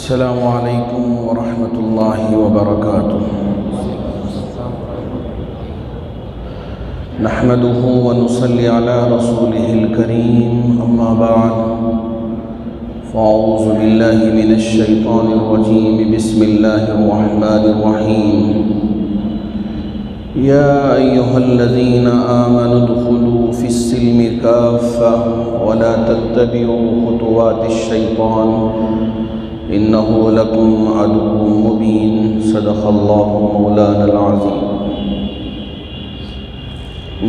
السلام علیکم ورحمۃ اللہ وبرکاتہ۔ نحمده ونصلي على رسوله الكريم، اما بعد فاعوذ باللہ من الشیطان الرجیم، بسم اللہ الرحمن الرحیم۔ یا ایہا الذین آمنوا ادخلوا فی السلم کافۃ ولا تتبعوا خطوات الشیطان انه لکم عدو مبین، صدق اللہ مولانا العظیم۔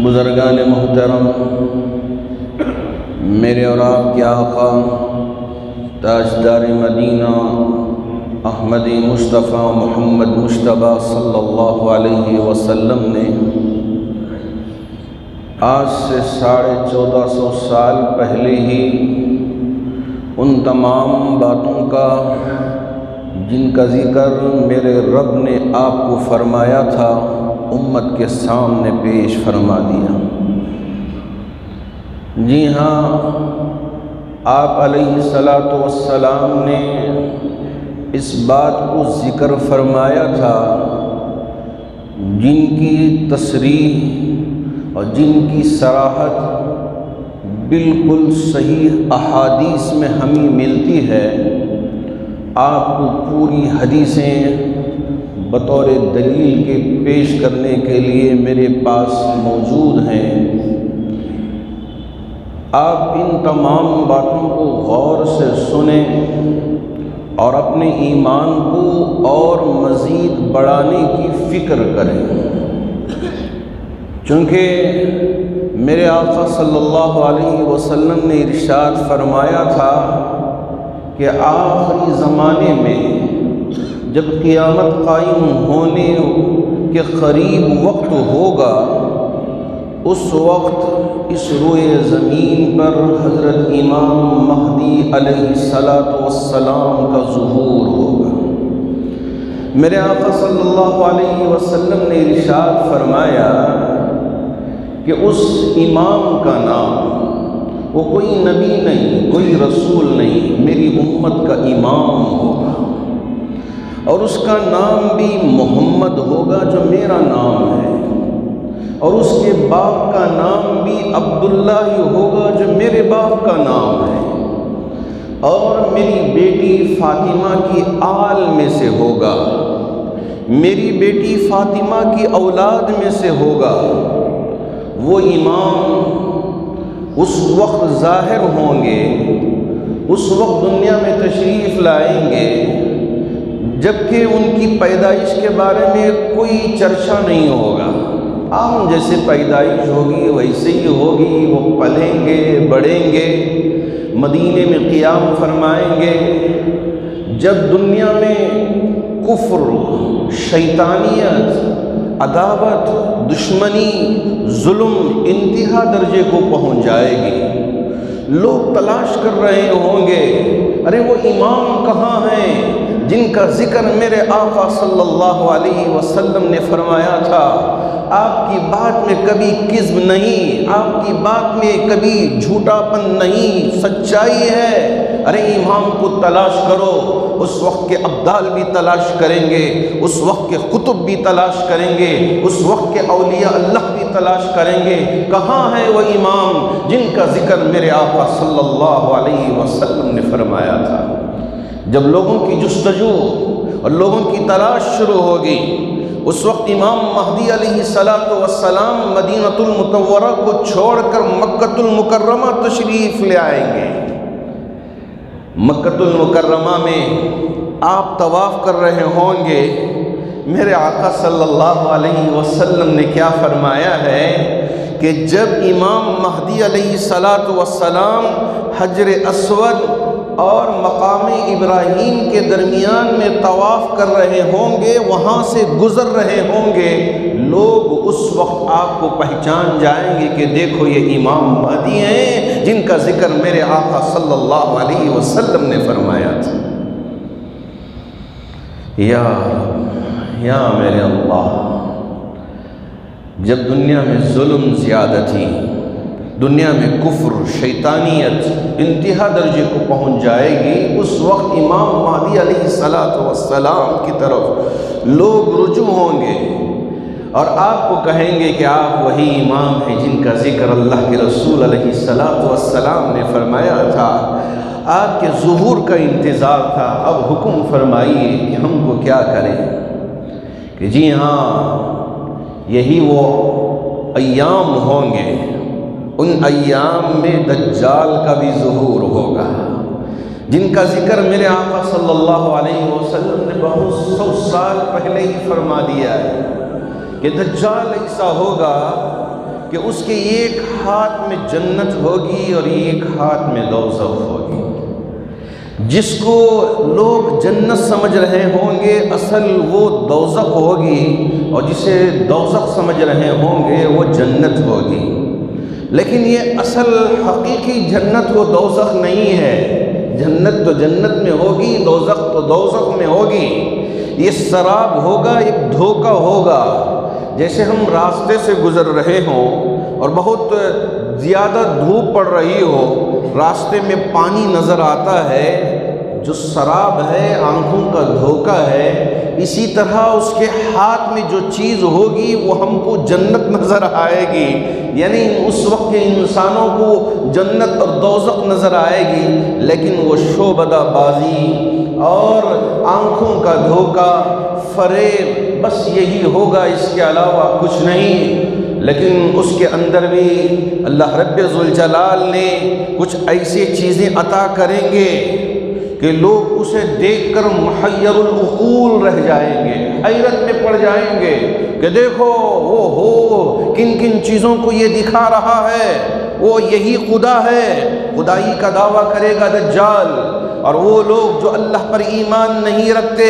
بزرگان محترم، میرے اور آپ کے آقا تاجدار مدینہ احمد مصطفیٰ محمد مجتبیٰ صلی اللہ علیہ وسلم نے آج سے 1450 سال پہلے ہی ان تمام باتوں کا جن کا ذکر میرے رب نے آپ کو فرمایا تھا امت کے سامنے پیش فرما دیا۔ جی ہاں، آپ علیہ السلام نے اس بات کو ذکر فرمایا تھا جن کی تصریح اور جن کی صراحت بالکل صحیح احادیث میں ہمیں ملتی ہے۔ آپ کو پوری حدیثیں بطور دلیل کے پیش کرنے کے لیے میرے پاس موجود ہیں۔ آپ ان تمام باتوں کو غور سے سنیں اور اپنے ایمان کو اور مزید بڑھانے کی فکر کریں، چونکہ میرے آقا صلی اللہ علیہ وسلم نے ارشاد فرمایا تھا کہ آخری زمانے میں جب قیامت قائم ہونے کے قریب وقت ہوگا، اس وقت اس روئے زمین پر حضرت امام مہدی علیہ السلام کا ظہور ہوگا۔ میرے آقا صلی اللہ علیہ وسلم نے ارشاد فرمایا کہ اس امام کا نام، وہ کوئی نبی نہیں، کوئی رسول نہیں، میری امت کا امام ہوگا، اور اس کا نام بھی محمد ہوگا جو میرا نام ہے، اور اس کے باپ کا نام بھی عبداللہ ہی ہوگا جو میرے باپ کا نام ہے، اور میری بیٹی فاطمہ کی آل میں سے ہوگا، میری بیٹی فاطمہ کی اولاد میں سے ہوگا۔ وہ امام اس وقت ظاہر ہوں گے، اس وقت دنیا میں تشریف لائیں گے جبکہ ان کی پیدائش کے بارے میں کوئی چرچا نہیں ہوگا۔ عام جیسے پیدائش ہوگی ویسے ہی ہوگی، وہ پلیں گے، بڑھیں گے، مدینے میں قیام فرمائیں گے۔ جب دنیا میں کفر، شیطانیت، عداوت، دشمنی، ظلم انتہا درجے کو پہنچ جائے گی، لوگ تلاش کر رہے ہوں گے، ارے وہ امام کہاں ہیں جن کا ذکر میرے آقا صلی اللہ علیہ وسلم نے فرمایا تھا۔ آپ کی بات میں کبھی کذب نہیں، آپ کی بات میں کبھی جھوٹا پن نہیں، سچائی ہے۔ ارے امام کو تلاش کرو۔ اس وقت کے ابدال بھی تلاش کریں گے، اس وقت کے قطب بھی تلاش کریں گے، اس وقت کے اولیاء اللہ بھی تلاش کریں گے۔ کہاں ہے وہ امام جن کا ذکر میرے آقا صلی اللہ علیہ وسلم نے فرمایا تھا؟ جب لوگوں کی جستجو اور لوگوں کی تلاش شروع ہوگی، اس وقت امام مہدی علیہ السلام مدینہ المنورہ کو چھوڑ کر مکہ المکرمہ تشریف لے آئیں گے۔ مکہ المکرمہ میں آپ طواف کر رہے ہوں گے، میرے آقا صلی اللہ علیہ وسلم نے کیا فرمایا ہے کہ جب امام مہدی علیہ السلام حجر اسود اور مقام ابراہیم کے درمیان میں طواف کر رہے ہوں گے، وہاں سے گزر رہے ہوں گے، لوگ اس وقت آپ کو پہچان جائیں گے کہ دیکھو یہ امام مہدی ہیں جن کا ذکر میرے آقا صلی اللہ علیہ وسلم نے فرمایا تھا۔ یا میرے اللہ، جب دنیا میں ظلم زیادہ تھی، دنیا میں کفر، شیطانیت انتہا درجے کو پہنچ جائے گی، اس وقت امام مہدی علیہ السلام کی طرف لوگ رجوع ہوں گے اور آپ کو کہیں گے کہ آپ وہی امام ہیں جن کا ذکر اللہ کے رسول علیہ السلام نے فرمایا تھا، آپ کے ظہور کا انتظار تھا، اب حکم فرمائیے کہ ہم کو کیا کریں؟ کہ جی ہاں، یہی وہ ایام ہوں گے، ان ایام میں دجال کا بھی ظہور ہوگا، جن کا ذکر میرے آقا صلی اللہ علیہ وسلم نے بہت 100 سال پہلے ہی فرما دیا ہے کہ دجال ایسا ہوگا کہ اس کے ایک ہاتھ میں جنت ہوگی اور ایک ہاتھ میں دوزخ ہوگی۔ جس کو لوگ جنت سمجھ رہے ہوں گے اصل وہ دوزخ ہوگی، اور جسے دوزخ سمجھ رہے ہوں گے وہ جنت ہوگی۔ لیکن یہ اصل حقیقی جنت و دوزخ نہیں ہے، جنت تو جنت میں ہوگی، دوزخ تو دوزخ میں ہوگی۔ یہ سراب ہوگا، ایک دھوکہ ہوگا۔ جیسے ہم راستے سے گزر رہے ہوں اور بہت زیادہ دھوپ پڑ رہی ہو، راستے میں پانی نظر آتا ہے، جو سراب ہے، آنکھوں کا دھوکہ ہے، اسی طرح اس کے ہاتھ میں جو چیز ہوگی وہ ہم کو جنت نظر آئے گی، یعنی اس وقت کے انسانوں کو جنت اور دوزخ نظر آئے گی، لیکن وہ شعبدہ بازی اور آنکھوں کا دھوکہ، فریب، بس یہی ہوگا، اس کے علاوہ کچھ نہیں۔ لیکن اس کے اندر بھی اللہ رب ذوالجلال نے کچھ ایسی چیزیں عطا کریں گے کہ لوگ اسے دیکھ کر محیر العقول رہ جائیں گے، حیرت میں پڑ جائیں گے کہ دیکھو وہ ہو کن کن چیزوں کو یہ دکھا رہا ہے، وہ یہی خدا ہے، خدائی کا دعویٰ کرے گا دجال۔ اور وہ لوگ جو اللہ پر ایمان نہیں رکھتے،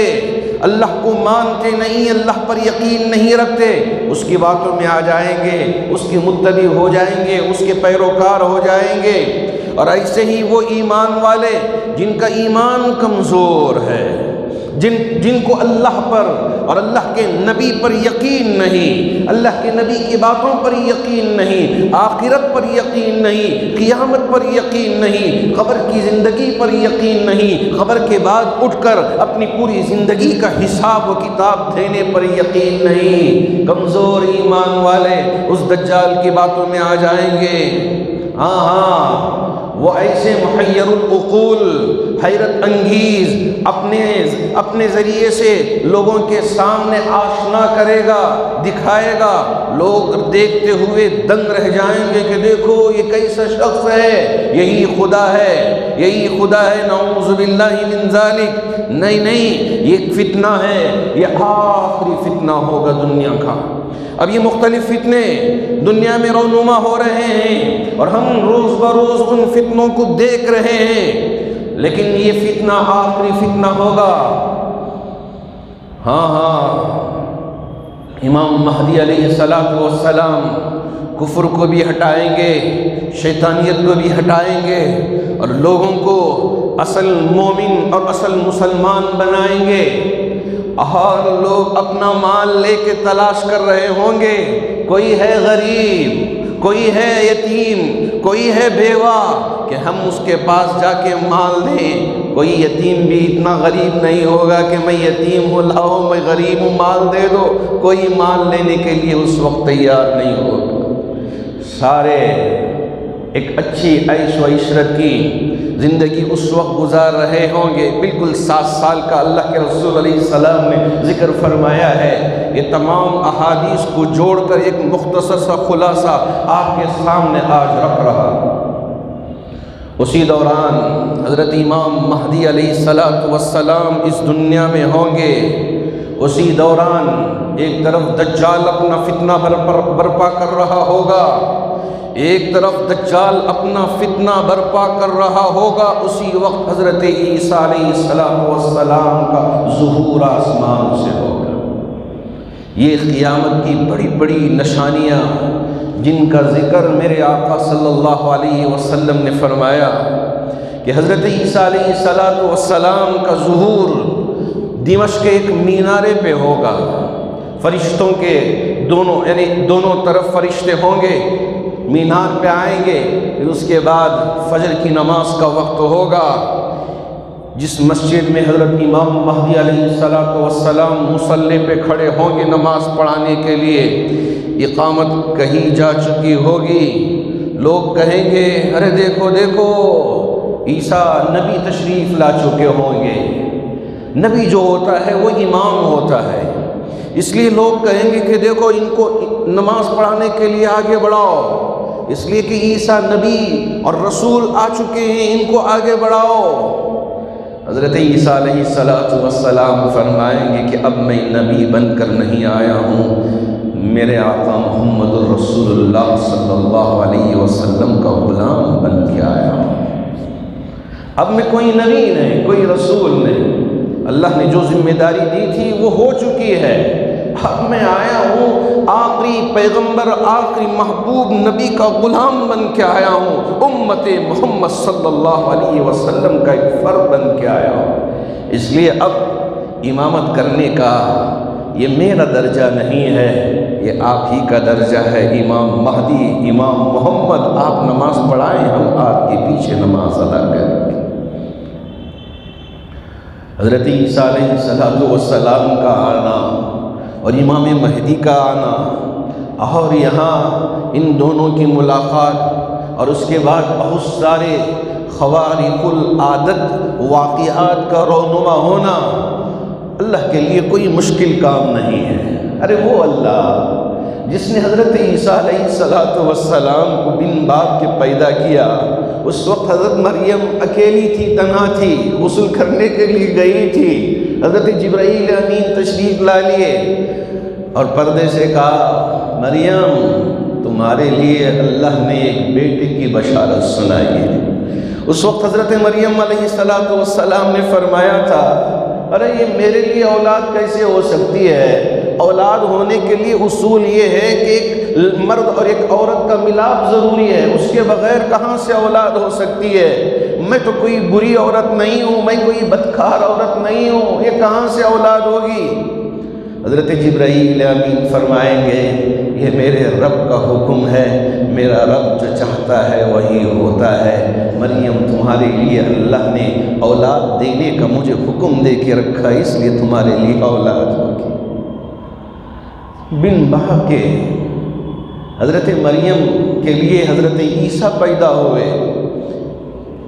اللہ کو مانتے نہیں، اللہ پر یقین نہیں رکھتے، اس کی باتوں میں آ جائیں گے، اس کی متبع ہو جائیں گے، اس کے پیروکار ہو جائیں گے۔ اور ایسے ہی وہ ایمان والے جن کا ایمان کمزور ہے، جن کو اللہ پر اور اللہ کے نبی پر یقین نہیں، اللہ کے نبی کی باتوں پر یقین نہیں، آخرت پر یقین نہیں، قیامت پر یقین نہیں، قبر کی زندگی پر یقین نہیں، قبر کے بعد اٹھ کر اپنی پوری زندگی کا حساب و کتاب دینے پر یقین نہیں، کمزور ایمان والے اس دجال کی باتوں میں آ جائیں گے۔ ہاں وہ ایسے محیر العقول، حیرت انگیز اپنے ذریعے سے لوگوں کے سامنے آشنا کرے گا، دکھائے گا، لوگ دیکھتے ہوئے دنگ رہ جائیں گے کہ دیکھو یہ کیسا شخص ہے، یہی خدا ہے، یہی خدا ہے، نعوذ باللہ من ذالک۔ نہیں، یہ فتنہ ہے، یہ آخری فتنہ ہوگا دنیا کا۔ اب یہ مختلف فتنے دنیا میں رونما ہو رہے ہیں اور ہم روز بروز ان فتنوں کو دیکھ رہے ہیں، لیکن یہ فتنہ آخری فتنہ ہوگا۔ ہاں امام مہدی علیہ السلام کفر کو بھی ہٹائیں گے، شیطانیت کو بھی ہٹائیں گے اور لوگوں کو اصل مومن اور اصل مسلمان بنائیں گے۔ اور لوگ اپنا مال لے کے تلاش کر رہے ہوں گے، کوئی ہے غریب، کوئی ہے یتیم، کوئی ہے بیوہ، کہ ہم اس کے پاس جا کے مال دیں۔ کوئی یتیم بھی اتنا غریب نہیں ہوگا کہ میں یتیم ہوں، لاؤ میں غریب ہوں مال دے دو، کوئی مال لینے کے لیے اس وقت تیار نہیں ہوگا۔ سارے ایک اچھی عیش و عشرت کی زندگی اس وقت گزار رہے ہوں گے، بالکل 7 سال کا اللہ کے رسول علیہ السلام نے ذکر فرمایا ہے۔ یہ تمام احادیث کو جوڑ کر ایک مختصر سا خلاصہ آپ کے سامنے آج رکھ رہا۔ اسی دوران حضرت امام مہدی علیہ السلام اس دنیا میں ہوں گے۔ اسی دوران ایک طرف دجال اپنا فتنہ برپا کر رہا ہوگا، ایک طرف دجال اپنا فتنہ برپا کر رہا ہوگا، اسی وقت حضرت عیسیٰ علیہ السلام کا ظہور آسمان سے ہوگا۔ یہ قیامت کی بڑی بڑی نشانیاں جن کا ذکر میرے آقا صلی اللہ علیہ وسلم نے فرمایا کہ حضرت عیسیٰ علیہ السلام کا ظہور دمشق کے ایک مینارے پہ ہوگا۔ فرشتوں کے دونوں طرف فرشتے ہوں گے، مینار پہ آئیں گے، پھر اس کے بعد فجر کی نماز کا وقت ہوگا، جس مسجد میں حضرت امام مہدی علیہ السلام مصلی پہ کھڑے ہوں گے نماز پڑھانے کے لیے، اقامت کہی جا چکی ہوگی، لوگ کہیں گے ارے دیکھو دیکھو عیسیٰ نبی تشریف لا چکے ہوں گے۔ نبی جو ہوتا ہے وہ امام ہوتا ہے، اس لیے لوگ کہیں گے کہ دیکھو ان کو نماز پڑھانے کے لیے آگے بڑھاؤ، اس لیے کہ عیسیٰ نبی اور رسول آ چکے ہیں، ان کو آگے بڑھاؤ۔ حضرت عیسیٰ علیہ السلام فرمائیں گے کہ اب میں نبی بن کر نہیں آیا ہوں، میرے آقا محمد الرسول اللہ صلی اللہ علیہ وسلم کا غلام بن کے آیا ہوں۔ اب میں کوئی نبی نہیں، کوئی رسول نہیں، اللہ نے جو ذمہ داری دی تھی وہ ہو چکی ہے، اب میں آیا ہوں آخری پیغمبر، آخری محبوب نبی کا غلام بن کے آیا ہوں، امت محمد صلی اللہ علیہ وسلم کا ایک فرد بن کے آیا ہوں۔ اس لیے اب امامت کرنے کا یہ میرا درجہ نہیں ہے، یہ آپ ہی کا درجہ ہے، امام مہدی، امام محمد، آپ نماز پڑھائیں، ہم آپ کے پیچھے نماز ادا کریں گے۔ حضرت عیسیٰ علیہ السلام کا آنا اور امام مہدی کا آنا اور یہاں ان دونوں کی ملاقات اور اس کے بعد بہت سارے خوارق العادت واقعات کا رونما ہونا اللہ کے لیے کوئی مشکل کام نہیں ہے۔ ارے وہ اللہ جس نے حضرت عیسیٰ علیہ السلام کو بن باپ کے پیدا کیا، اس وقت حضرت مریم اکیلی تھی، تنہا تھی، غسل کرنے کے لیے گئی تھی، حضرت جبرائیل امین تشریف لا لیے اور پردے سے کہا مریم تمہارے لیے اللہ نے ایک بیٹے کی بشارت سنائی ہے۔ اس وقت حضرت مریم علیہ السلام نے فرمایا تھا ارے یہ میرے لیے اولاد کیسے ہو سکتی ہے؟ اولاد ہونے کے لیے اصول یہ ہے کہ ایک مرد اور ایک عورت کا ملاپ ضروری ہے، اس کے بغیر کہاں سے اولاد ہو سکتی ہے؟ میں تو کوئی بری عورت نہیں ہوں، میں کوئی بدکار عورت نہیں ہوں، یہ کہاں سے اولاد ہوگی؟ حضرت جبرائیل امین فرمائیں گے یہ میرے رب کا حکم ہے، میرا رب جو چاہتا ہے وہی ہوتا ہے، مریم تمہارے لیے اللہ نے اولاد دینے کا مجھے حکم دے کے رکھا، اس لیے تمہارے لیے اولاد ہوگی۔ بن باپ کے حضرت مریم کے لیے حضرت عیسیٰ پیدا ہوئے،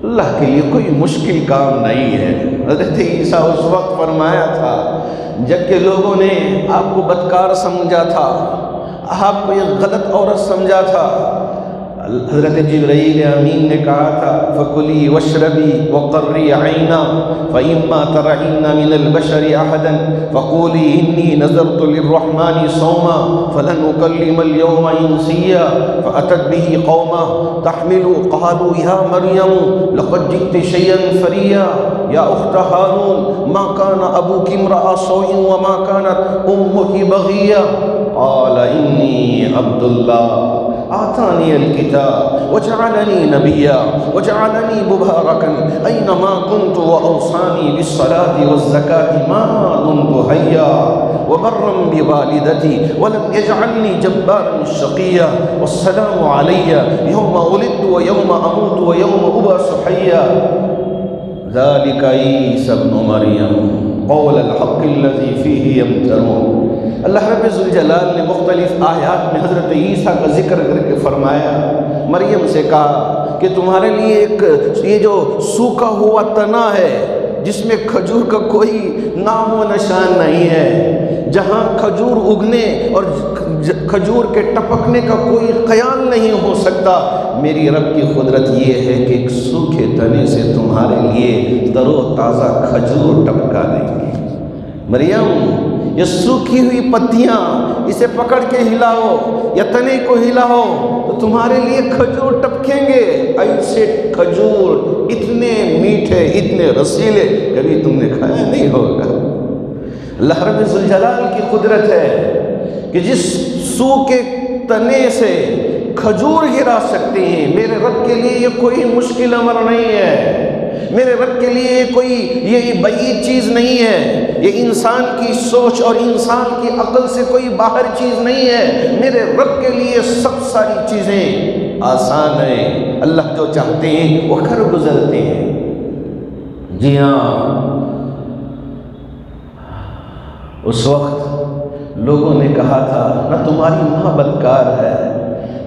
اللہ کے لیے کوئی مشکل کام نہیں ہے۔ حضرت عیسیٰ اس وقت فرمایا تھا جب کہ لوگوں نے آپ کو بدکار سمجھا تھا، آپ کو ایک غلط عورت سمجھا تھا، حضرت جبرائیل امین نے کہا تھا فَكُلِي وَاشْرَبِي وَقَرِّي عَيْنًا فَإِمَّا تَرَئِنَّ مِنَ الْبَشَرِ أَحَدًا فَقُولِي إِنِّي نَذَرْتُ لِلرَّحْمَنِ صَوْمًا فَلَنْ أُكَلِّمَ الْيَوْمَ إِنْسِيًّا فَأَتَتْ بِهِ قَوْمَهَا تَحْمِلُهُ قَالُوا يَا مَرْيَمُ لَقَدْ جِئْتِ شَيْئًا فَرِيًّا يَا أُخْتَ هَارُونَ مَا كَانَ أَبُوكِ امْرَأَ سَوْءٍ وَمَا كَانَتْ أُمُّكِ بَغِيًّا قَالَ إِنِّي عَبْدُ اللَّهِ آتاني الكتاب وجعلني نبيا وجعلني مباركا أينما كنت وأوصاني بالصلاة والزكاة ما دمت حيا وبرا بوالدتي ولم يجعلني جبارا شقيا والسلام علي يوم ولدت ويوم أموت ويوم أبعث حيا ذلك عيسى ابن مريم قول الحق الذي فيه يمترون۔ اللہ رب ذوالجلال نے مختلف آیات میں حضرت عیسیٰ کا ذکر کر کے فرمایا، مریم سے کہا کہ تمہارے لیے ایک یہ جو سوکھا ہوا تنا ہے جس میں کھجور کا کوئی نام و نشان نہیں ہے، جہاں کھجور اگنے اور کھجور کے ٹپکنے کا کوئی خیال نہیں ہو سکتا، میری رب کی قدرت یہ ہے کہ ایک سوکھے تنے سے تمہارے لیے تر و تازہ کھجور ٹپکا دیں گے۔ مریم یہ سوکھی ہوئی پتیاں اسے پکڑ کے ہلاؤ یا تنے کو ہلاؤ تو تمہارے لیے کھجور ٹپکیں گے، ایسے کھجور اتنے میٹھے اتنے رسیلے کبھی تم نے کھایا نہیں ہوگا۔ اللہ رب ذوالجلال کی قدرت ہے کہ جس سوکھے تنے سے کھجور گرا سکتے ہیں، میرے رب کے لیے یہ کوئی مشکل امر نہیں ہے، میرے رب کے لیے کوئی یہ بعید چیز نہیں ہے، یہ انسان کی سوچ اور انسان کی عقل سے کوئی باہر چیز نہیں ہے، میرے رب کے لیے سب ساری چیزیں آسان ہے، اللہ جو چاہتے ہیں وہ کر گزرتے ہیں۔ جی ہاں، اس وقت لوگوں نے کہا تھا نہ تمہاری ماں بدکار ہے،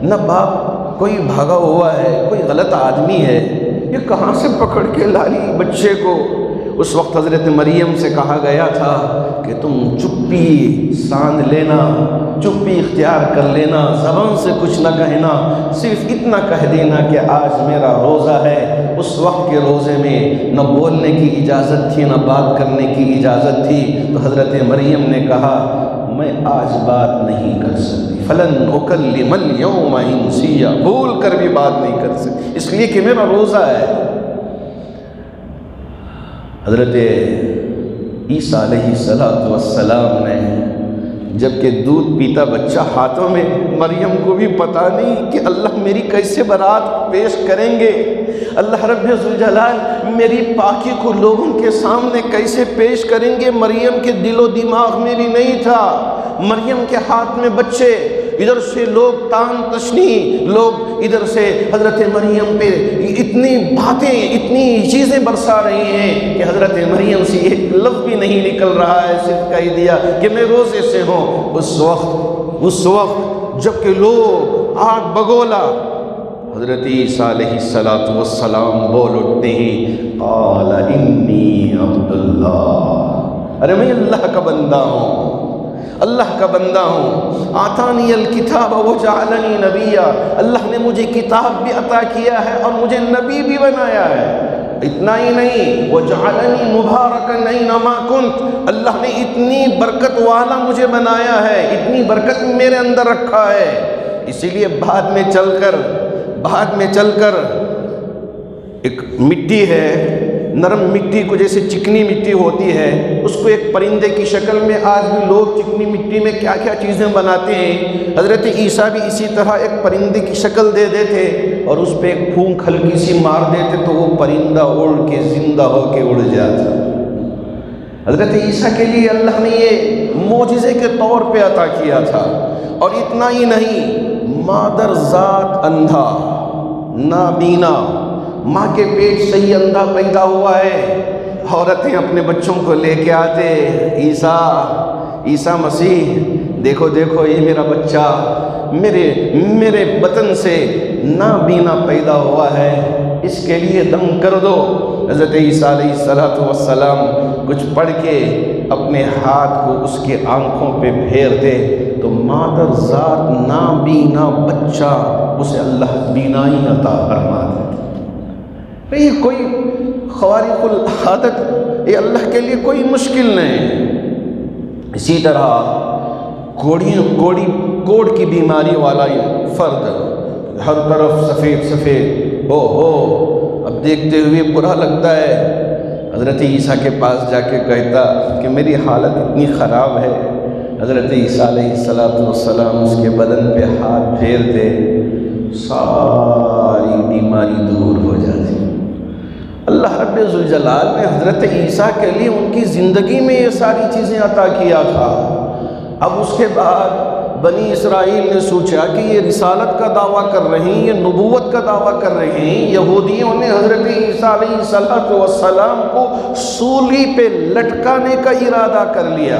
نہ باپ کوئی بھاگا ہوا ہے، کوئی غلط آدمی ہے، یہ کہاں سے پکڑ کے لالی بچے کو۔ اس وقت حضرت مریم سے کہا گیا تھا کہ تم چپی ساندھ لینا، چپی اختیار کر لینا، زبان سے کچھ نہ کہنا، صرف اتنا کہہ دینا کہ آج میرا روزہ ہے۔ اس وقت کے روزے میں نہ بولنے کی اجازت تھی، نہ بات کرنے کی اجازت تھی، تو حضرت مریم نے کہا میں آج بات نہیں کر سکتی، فلن اکلم اليوم انسیا، بھول کر بھی بات نہیں کر سکتی، اس لیے کہ میرا روزہ ہے۔ حضرت عیسیٰ علیہ السلام نے جبکہ دودھ پیتا بچہ ہاتھوں میں، مریم کو بھی پتہ نہیں کہ اللہ میری کیسے برات پیش کریں گے، اللہ رب ذوالجلال میری پاکی کو لوگوں کے سامنے کیسے پیش کریں گے۔ مریم کے دل و دماغ میں بھی نہیں تھا، مریم کے ہاتھ میں بچے، ادھر سے لوگ تان تشنی، لوگ ادھر سے حضرت مریم پہ اتنی باتیں، اتنی چیزیں برسا رہی ہیں کہ حضرت مریم سے ایک لفظ بھی نہیں نکل رہا ہے، صرف کہہ دیا کہ میں روزے سے ہوں۔ اس وقت جب کہ لوگ آگ بگولا، حضرت عیسیٰ علیہ السلام بول اٹھتے ہیں قال انی عبد اللہ، ارے میں اللہ کا بندہ ہوں، اللہ کا بندہ ہوں، آتانی الکتاب وجعلنی نبیا، اللہ نے مجھے کتاب بھی عطا کیا ہے اور مجھے نبی بھی بنایا ہے۔ اتنا ہی نہیں، وجعلنی مبارکا اینما کنت، اللہ نے اتنی برکت والا مجھے بنایا ہے، اتنی برکت میرے اندر رکھا ہے۔ اسی لیے بعد میں چل کر ایک مٹی ہے، نرم مٹی کو جیسے چکنی مٹی ہوتی ہے، اس کو ایک پرندے کی شکل میں، آج بھی لوگ چکنی مٹی میں کیا کیا چیزیں بناتے ہیں، حضرت عیسیٰ بھی اسی طرح ایک پرندے کی شکل دے دیتے اور اس پہ ایک پھونک ہلکی سی مار دیتے تو وہ پرندہ اڑ کے زندہ ہو کے اڑ جاتا۔ حضرت عیسیٰ کے لیے اللہ نے یہ معجزے کے طور پہ عطا کیا تھا۔ اور اتنا ہی نہیں، مادر ذات اندھا، نابینا، ماں کے پیٹ سے ہی اندھا پیدا ہوا ہے، عورتیں اپنے بچوں کو لے کے آتے، عیسیٰ مسیح دیکھو دیکھو یہ میرا بچہ میرے بطن سے نابینا پیدا ہوا ہے، اس کے لیے دم کر دو۔ حضرت عیسیٰ علیہ السلام کچھ پڑھ کے اپنے ہاتھ کو اس کے آنکھوں پہ پھیرتے تو مادر ذات نابینا بچہ اسے اللہ بینائی عطا فرما دیتا۔ یہ کوئی خوارق العادت، یہ اللہ کے لیے کوئی مشکل نہیں۔ اسی طرح کوڑ کی بیماری والا فرد، ہر طرف سفید اب دیکھتے ہوئے برا لگتا ہے، حضرت عیسیٰ کے پاس جا کے کہتا کہ میری حالت اتنی خراب ہے، حضرت عیسیٰ علیہ السلام اس کے بدن پہ ہاتھ پھیرتے، ساری بیماری دور ہو جاتی۔ اللہ رب ذوالجلال نے حضرت عیسیٰ کے لیے ان کی زندگی میں یہ ساری چیزیں عطا کیا تھا۔ اب اس کے بعد بنی اسرائیل نے سوچا کہ یہ رسالت کا دعویٰ کر رہے ہیں، یہ نبوت کا دعویٰ کر رہے ہیں، یہودیوں نے حضرت عیسیٰ علیہ السلام کو سولی پہ لٹکانے کا ارادہ کر لیا،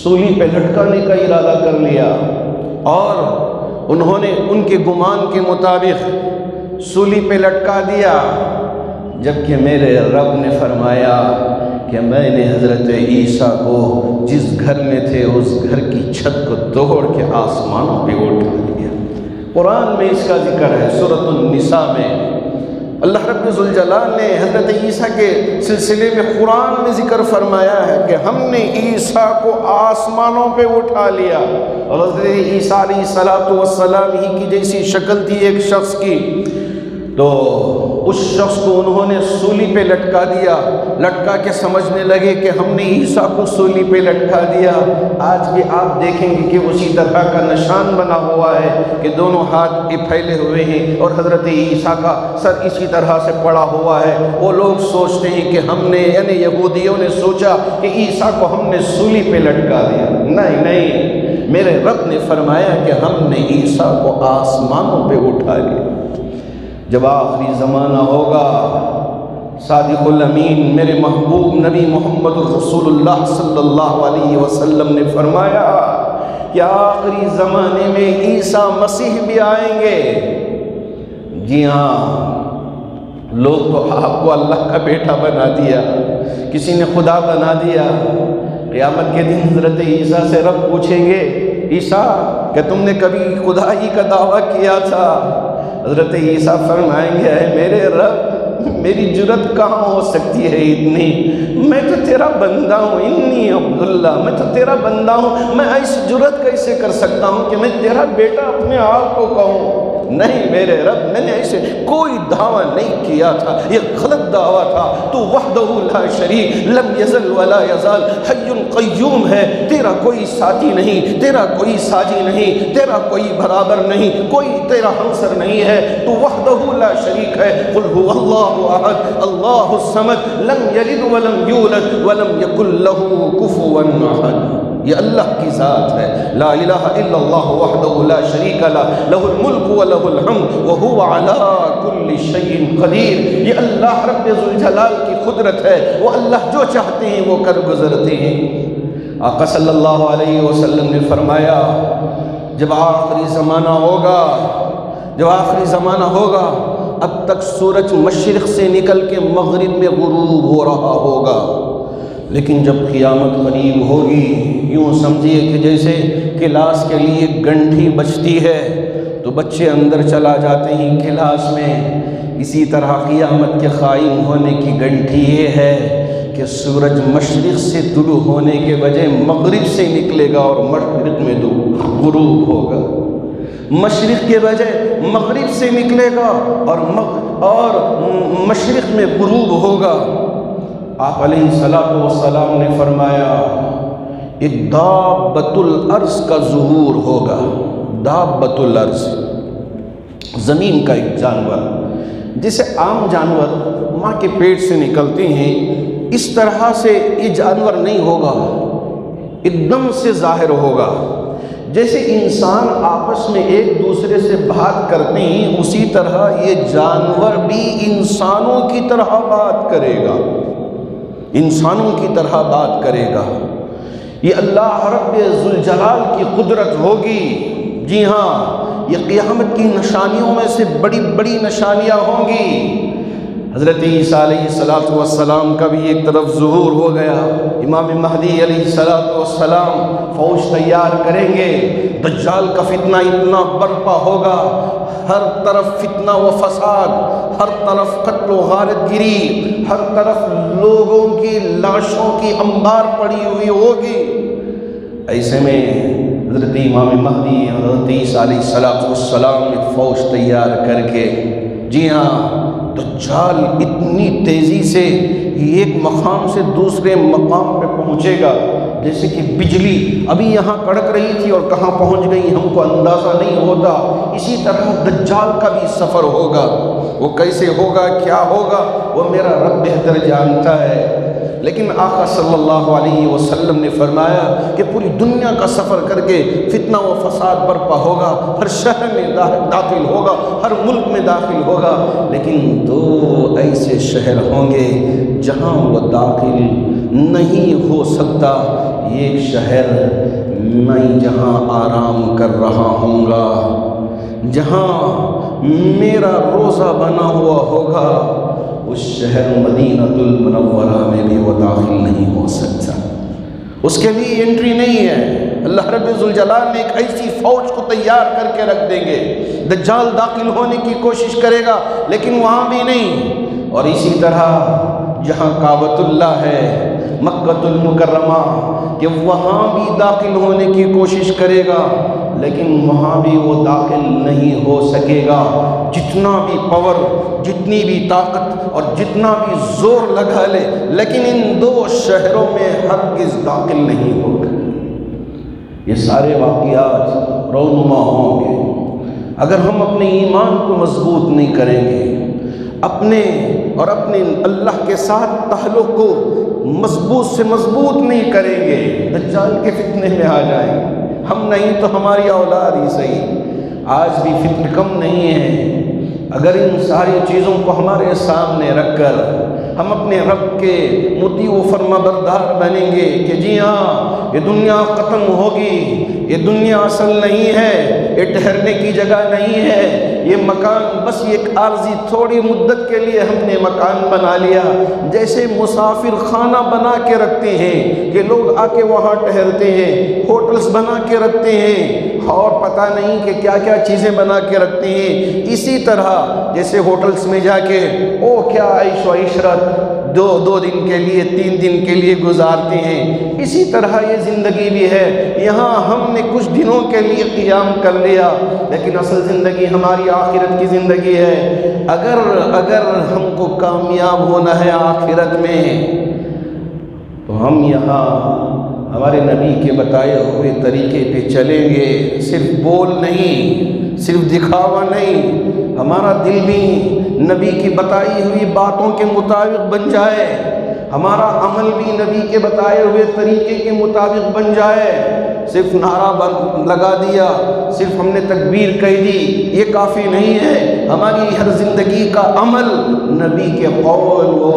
سولی پہ لٹکانے کا ارادہ کر لیا، اور انہوں نے ان کے گمان کے مطابق سولی پہ لٹکا دیا، جبکہ میرے رب نے فرمایا کہ میں نے حضرت عیسیٰ کو جس گھر میں تھے اس گھر کی چھت کو توڑ کے آسمانوں پہ اٹھا لیا۔ قرآن میں اس کا ذکر ہے، سورۃ النساء میں اللہ رب ذوالجلال نے حضرت عیسیٰ کے سلسلے میں قرآن میں ذکر فرمایا ہے کہ ہم نے عیسیٰ کو آسمانوں پہ اٹھا لیا، اور حضرت عیسیٰ علیہ السلام ہی کی جیسی شکل تھی ایک شخص کی، تو اس شخص کو انہوں نے سولی پہ لٹکا دیا، لٹکا کے سمجھنے لگے کہ ہم نے عیسیٰ کو سولی پہ لٹکا دیا۔ آج بھی آپ دیکھیں گے کہ اسی طرح کا نشان بنا ہوا ہے کہ دونوں ہاتھ پھیلے ہوئے ہیں اور حضرت عیسیٰ کا سر اسی طرح سے پڑا ہوا ہے۔ وہ لوگ سوچتے ہیں کہ ہم نے، یعنی یہودیوں نے سوچا کہ عیسیٰ کو ہم نے سولی پہ لٹکا دیا۔ نہیں، میرے رب نے فرمایا کہ ہم نے عیسیٰ کو آسمانوں پہ اٹھا لیا۔ جب آخری زمانہ ہوگا، صادق الامین میرے محبوب نبی محمد رسول اللہ صلی اللہ علیہ وسلم نے فرمایا کہ آخری زمانے میں عیسیٰ مسیح بھی آئیں گے۔ جی ہاں، لوگ تو آپ کو اللہ کا بیٹا بنا دیا، کسی نے خدا بنا دیا۔ قیامت کے دن حضرت عیسیٰ سے رب پوچھیں گے، عیسیٰ کہ تم نے کبھی خدا ہی کا دعویٰ کیا تھا؟ حضرت عیسیٰ فرمائیں گے، اے میرے رب، میری جرت کہاں ہو سکتی ہے اتنی؟ میں تو تیرا بندہ ہوں، انی عبداللہ، میں تو تیرا بندہ ہوں، میں ایسی جرت کیسے کر سکتا ہوں کہ میں تیرا بیٹا اپنے آپ کو کہوں؟ نہیں میرے رب، میں نے ایسے کوئی دعویٰ نہیں کیا تھا، یہ غلط دعویٰ تھا۔ تو وحدہ لا شریک، لم یزل ولا یزال، حی قیوم ہے، تیرا کوئی ساتھی نہیں، تیرا کوئی ساجی نہیں، تیرا کوئی برابر نہیں، کوئی تیرا ہمسر نہیں ہے، تو وحدہ لا شریک ہے۔ قل هو اللہ احد اللہ الصمد لم یلد ولم یولد ولم یکن لہ کفوا احد۔ یہ اللہ کی ذات ہے، لا الہ الا اللہ وحدہ لا شریک لہ، لہ الملک ولہ الحمد وہو علی کل شیء قدیر۔ یہ اللہ رب ذوالجلال کی قدرت ہے، وہ اللہ جو چاہتے ہیں وہ کر گزرتے ہیں۔ آقا صلی اللہ علیہ وسلم نے فرمایا، جب آخری زمانہ ہوگا، جب آخری زمانہ ہوگا، اب تک سورج مشرق سے نکل کے مغرب میں غروب ہو رہا ہوگا، لیکن جب قیامت قریب ہوگی، یوں سمجھیے کہ جیسے کلاس کے لیے گھنٹی بجتی ہے تو بچے اندر چلا جاتے ہیں کلاس میں، اسی طرح قیامت کے قائم ہونے کی گھنٹی یہ ہے کہ سورج مشرق سے طلوع ہونے کے بجائے مغرب سے نکلے گا اور مشرق میں غروب ہوگا، مشرق کے بجائے مغرب سے نکلے گا اور مشرق میں غروب ہوگا۔ آپ علیہ السلام نے فرمایا، ایک دابۃ الارض کا ظہور ہوگا۔ دابۃ الارض، زمین کا ایک جانور، جسے عام جانور ماں کے پیٹ سے نکلتے ہیں، اس طرح سے یہ جانور نہیں ہوگا، ایک دم سے ظاہر ہوگا۔ جیسے انسان آپس میں ایک دوسرے سے بات کرتے ہیں، اسی طرح یہ جانور بھی انسانوں کی طرح بات کرے گا، انسانوں کی طرح بات کرے گا۔ یہ اللہ رب ذوالجلال کی قدرت ہوگی۔ جی ہاں، یہ قیامت کی نشانیوں میں سے بڑی بڑی نشانیاں ہوں گی۔ حضرت عیسیٰ علیہ السلام کا بھی ایک طرف ظہور ہو گیا، امام مہدی علیہ السلام فوج تیار کریں گے، دجال کا فتنہ اتنا برپا ہوگا، ہر طرف فتنہ و فساد، ہر طرف قتل و غارت گری، ہر طرف لوگوں کی لاشوں کی انبار پڑی ہوئی ہوگی۔ ایسے میں حضرت امام مہدی حضرت عیسیٰ علیہ السلام ایک فوج تیار کر کے، جی ہاں، دجال اتنی تیزی سے ایک مقام سے دوسرے مقام پہ پہنچے گا جیسے کہ بجلی ابھی یہاں کڑک رہی تھی اور کہاں پہنچ گئی ہم کو اندازہ نہیں ہوتا۔ اسی طرح دجال کا بھی سفر ہوگا، وہ کیسے ہوگا، کیا ہوگا، وہ میرا رب بہتر جانتا ہے۔ لیکن آقا صلی اللہ علیہ وسلم نے فرمایا کہ پوری دنیا کا سفر کر کے فتنہ و فساد برپا ہوگا، ہر شہر میں داخل ہوگا، ہر ملک میں داخل ہوگا، لیکن دو ایسے شہر ہوں گے جہاں وہ داخل نہیں ہو سکتا۔ ایک شہر میں جہاں آرام کر رہا ہوں گا، جہاں میرا روزہ بنا ہوا ہوگا، اس شہر مدینہ المنورہ میں بھی وہ داخل نہیں ہو سکتا، اس کے لیے انٹری نہیں ہے۔ اللہ رب ذوالجلال نے ایک ایسی فوج کو تیار کر کے رکھ دیں گے، دجال داخل ہونے کی کوشش کرے گا لیکن وہاں بھی نہیں۔ اور اسی طرح جہاں کعبۃ اللہ ہے، مکہ المکرمہ، کہ وہاں بھی داخل ہونے کی کوشش کرے گا لیکن وہاں بھی وہ داخل نہیں ہو سکے گا۔ جتنا بھی پاور، جتنی بھی طاقت اور جتنا بھی زور لگا لے، لیکن ان دو شہروں میں ہرگز داخل نہیں ہوگا۔ یہ سارے واقعات رونما ہوں گے اگر ہم اپنے ایمان کو مضبوط نہیں کریں گے، اپنے اللہ کے ساتھ تعلق کو مضبوط سے مضبوط نہیں کریں گے، دجال کے فتنے میں آ جائیں گے، ہم نہیں تو ہماری اولاد ہی صحیح۔ آج بھی فکر کم نہیں ہے۔ اگر ان ساری چیزوں کو ہمارے سامنے رکھ کر ہم اپنے رب کے مطیع و فرما بردار بنیں گے کہ جی ہاں یہ دنیا ختم ہوگی، یہ دنیا اصل نہیں ہے، یہ ٹھہرنے کی جگہ نہیں ہے، یہ مکان بس ایک عارضی تھوڑی مدت کے لیے ہم نے مکان بنا لیا، جیسے مسافر خانہ بنا کے رکھتے ہیں کہ لوگ آ کے وہاں ٹھہرتے ہیں، ہوٹلز بنا کے رکھتے ہیں اور پتہ نہیں کہ کیا کیا چیزیں بنا کے رکھتے ہیں۔ اسی طرح جیسے ہوٹلز میں جا کے کیا عیش و عشرت دو دن کے لیے 3 دن کے لیے گزارتے ہیں، اسی طرح یہ زندگی بھی ہے۔ یہاں ہم نے کچھ دنوں کے لیے قیام کر لیا، لیکن اصل زندگی ہماری آخرت کی زندگی ہے۔ اگر ہم کو کامیاب ہونا ہے آخرت میں تو ہم یہاں ہمارے نبی کے بتائے ہوئے طریقے پہ چلیں گے، صرف بول نہیں، صرف دکھاوا نہیں، ہمارا دل بھی نبی کی بتائی ہوئی باتوں کے مطابق بن جائے، ہمارا عمل بھی نبی کے بتائے ہوئے طریقے کے مطابق بن جائے۔ صرف نعرہ لگا دیا، صرف ہم نے تکبیر کہہ دی، یہ کافی نہیں ہے۔ ہماری ہر زندگی کا عمل نبی کے قول و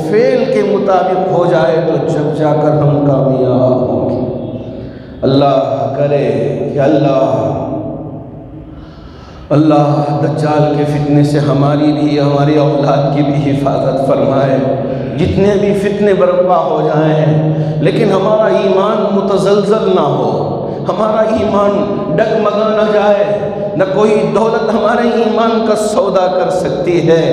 فعل کے مطابق ہو جائے تو جب جا کر ہم کامیاب ہوں گے۔ اللہ کرے کہ اللہ دجال کے فتنے سے ہماری بھی ہماری اولاد کی بھی حفاظت فرمائے۔ جتنے بھی فتنے برپا ہو جائیں لیکن ہمارا ایمان متزلزل نہ ہو، ہمارا ایمان ڈگمگا نہ جائے۔ نہ کوئی دولت ہمارے ایمان کا سودا کر سکتی ہے،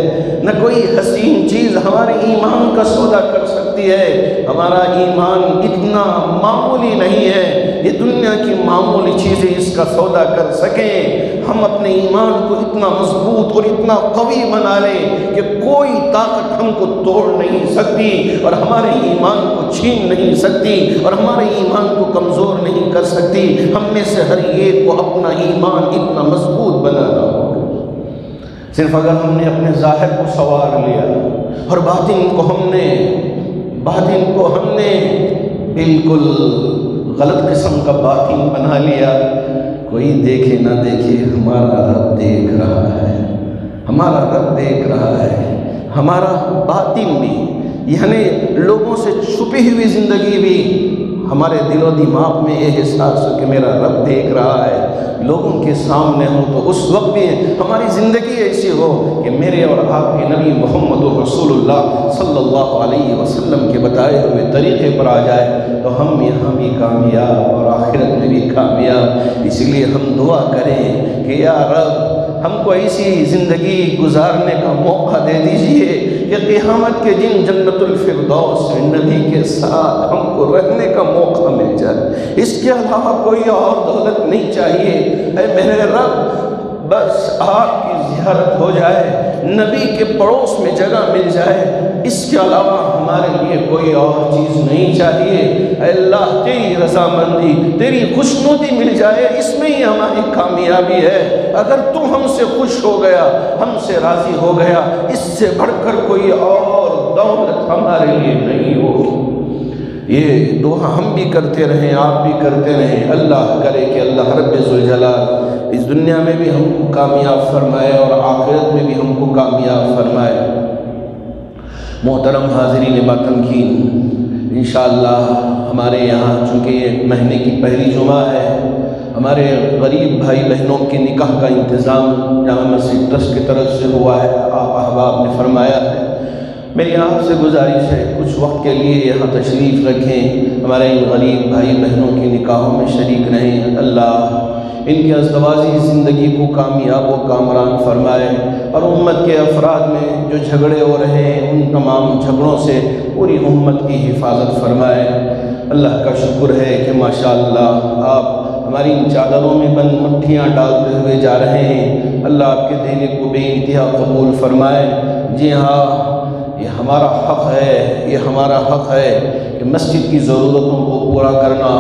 نہ کوئی حسین چیز ہمارے ایمان کا سودا کر سکتی ہے۔ ہمارا ایمان اتنا معمولی نہیں ہے یہ دنیا کی معمولی چیزیں اس کا سودا کر سکیں۔ ہم اپنے ایمان کو اتنا مضبوط اور اتنا قوی بنا لیں کہ کوئی طاقت ہم کو توڑ نہیں سکتی اور ہمارے ایمان کو چھین نہیں سکتی اور ہمارے ایمان کو کمزور نہیں کر سکتی۔ ہم میں سے ہر ایک کو اپنا ایمان اتنا مضبوط بنانا ہوگا۔ صرف اگر ہم نے اپنے ظاہر کو سنوار لیا اور باطن کو ہم نے بالکل غلط قسم کا باطن بنا لیا، کوئی دیکھے نہ دیکھے ہمارا رب دیکھ رہا ہے، ہمارا رب دیکھ رہا ہے۔ ہمارا باطن بھی یعنی لوگوں سے چھپی ہوئی زندگی بھی ہمارے دل و دماغ میں یہ احساس ہو کہ میرا رب دیکھ رہا ہے، لوگوں کے سامنے ہوں تو اس وقت بھی ہماری زندگی ایسی ہو کہ میرے اور آپ کے نبی محمد رسول اللہ صلی اللہ علیہ وسلم کے بتائے ہوئے طریقے پر آ جائے تو ہم یہاں بھی کامیاب اور آخرت میں بھی کامیاب۔ اس لیے ہم دعا کریں کہ یا رب ہم کو ایسی زندگی گزارنے کا موقع دے دیجئے کہ قیامت کے دن جنت الفردوس میں نبی کے ساتھ ہم کو رہنے کا موقع مل جائے۔ اس کے علاوہ کوئی اور دولت نہیں چاہیے۔ اے میرے رب بس آپ کی زیارت ہو جائے، نبی کے پڑوس میں جگہ مل جائے، اس کے علاوہ ہمارے لیے کوئی اور چیز نہیں چاہیے۔ اے اللہ تیری رضامندی، تیری خوشنودی مل جائے، اس میں ہی ہماری کامیابی ہے۔ اگر تو ہم سے خوش ہو گیا، ہم سے راضی ہو گیا، اس سے بڑھ کر کوئی اور دولت ہمارے لیے نہیں ہوگی۔ یہ دعا ہم بھی کرتے رہیں، آپ بھی کرتے رہیں۔ اللہ کرے کہ اللہ رب ذوالجلال اس دنیا میں بھی ہم کو کامیاب فرمائے اور آخرت میں بھی ہم کو کامیاب فرمائے۔ محترم حاضرین باتمکین، انشاءاللہ ہمارے یہاں چونکہ یہ مہینے کی پہلی جمعہ ہے، ہمارے غریب بھائی بہنوں کے نکاح کا انتظام جامع مسجد ٹرسٹ کی طرف سے ہوا ہے، آپ احباب نے فرمایا ہے۔ میری آپ سے گزارش ہے کچھ وقت کے لیے یہاں تشریف رکھیں، ہمارے ان غریب بھائی بہنوں کے نکاحوں میں شریک رہیں۔ اللہ ان کی ازدواجی زندگی کو کامیاب و کامران فرمائے اور امت کے افراد میں جو جھگڑے ہو رہے ہیں ان تمام جھگڑوں سے پوری امت کی حفاظت فرمائے۔ اللہ کا شکر ہے کہ ماشاءاللہ آپ ہماری ان چادروں میں بند مٹھیاں ڈالتے ہوئے جا رہے ہیں۔ اللہ آپ کے دینے کو بے انتہا قبول فرمائے۔ جی ہاں، یہ ہمارا حق ہے، یہ ہمارا حق ہے کہ مسجد کی ضرورتوں کو پورا کرنا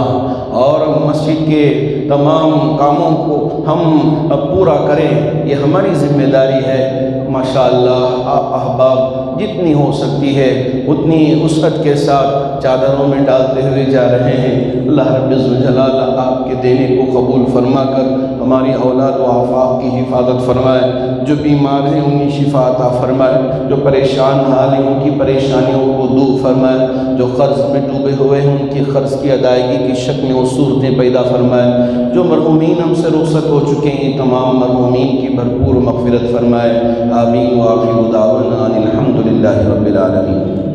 اور مسجد کے تمام کاموں کو ہم پورا کریں، یہ ہماری ذمہ داری ہے۔ ماشاءاللہ آپ احباب جتنی ہو سکتی ہے اتنی وسعت کے ساتھ چادروں میں ڈالتے ہوئے جا رہے ہیں۔ اللہ رب الجلال آپ کے دینے کو قبول فرما کر ہماری اولاد و آفاق کی حفاظت فرمائے، جو بیمار ہیں انہیں شفا عطا فرمائے، جو پریشان حال ہیں ان کی پریشانیوں کو دور فرمائے، جو قرض میں ڈوبے ہوئے ہیں ان کی قرض کی ادائیگی کی شکلیں و صورتیں پیدا فرمائے، جو مرحومین ہم سے رخصت ہو چکے ہیں تمام مرحومین کی بھرپور مغفرت فرمائے۔ آمین۔ وآخر دعوانا ان الحمد للہ رب العالمین۔